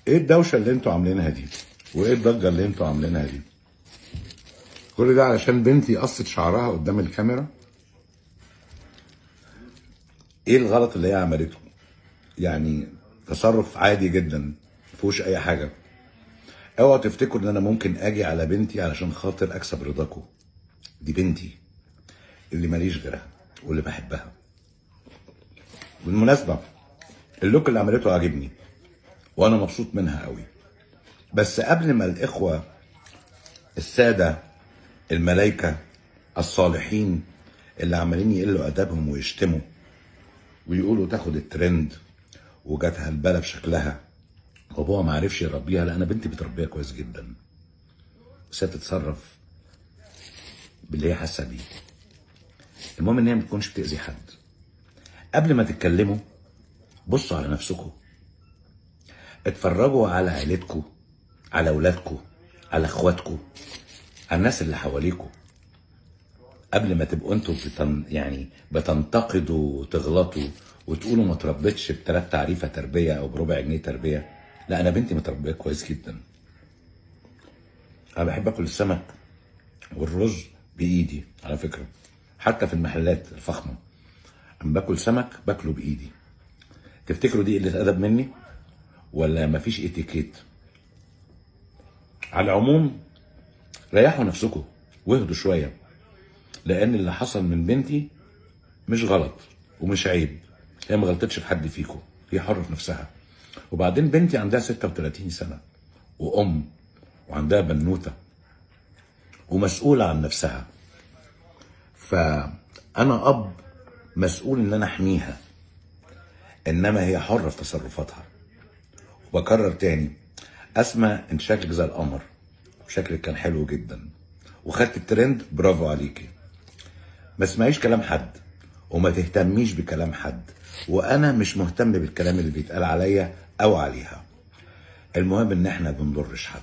ايه الدوشه اللي انتوا عاملينها دي؟ وايه الضجه اللي انتوا عاملينها دي؟ كل ده علشان بنتي قصت شعرها قدام الكاميرا؟ ايه الغلط اللي هي عملته؟ يعني تصرف عادي جدا مفيهوش اي حاجه. اوعوا تفتكروا ان انا ممكن اجي على بنتي علشان خاطر اكسب رضاكم. دي بنتي اللي ماليش غيرها واللي بحبها. بالمناسبه اللوك اللي عملته عاجبني وانا مبسوط منها قوي، بس قبل ما الاخوه الساده الملايكه الصالحين اللي عمالين يقلوا ادبهم ويشتموا ويقولوا تاخد الترند وجاتها البلا في شكلها وابوها ما عرفش يربيها، لا انا بنتي بتربيها كويس جدا، بس هي بتتصرف باللي هي حاسه بيه. المهم ان هي ما تكونش بتاذي حد. قبل ما تتكلموا بصوا على نفسكم، اتفرجوا على عيلتكم، على اولادكم، على اخواتكم، على الناس اللي حواليكم، قبل ما تبقوا انتوا بتنتقدوا وتغلطوا وتقولوا ما تربيتش ب3 تعريفه تربيه او بربع جنيه تربيه. لا انا بنتي متربيه كويس جدا. انا بحب اكل السمك والرز بايدي على فكره، حتى في المحلات الفخمه اما باكل سمك باكله بايدي. تفتكروا دي قله ادب مني ولا مفيش اتيكيت؟ على العموم ريحوا نفسكم واهدوا شويه، لان اللي حصل من بنتي مش غلط ومش عيب. هي ما غلطتش في حد فيكم، هي حره في نفسها. وبعدين بنتي عندها 36 سنه وام وعندها بنوته ومسؤوله عن نفسها، فانا اب مسؤول ان انا احميها، انما هي حره في تصرفاتها. وبكرر تاني، اسماء انت شكلك زي القمر وشكلك كان حلو جدا وخدت الترند، برافو عليكي. ما تسمعيش كلام حد وما تهتميش بكلام حد، وانا مش مهتم بالكلام اللي بيتقال عليا او عليها. المهم ان احنا بنضرش حد.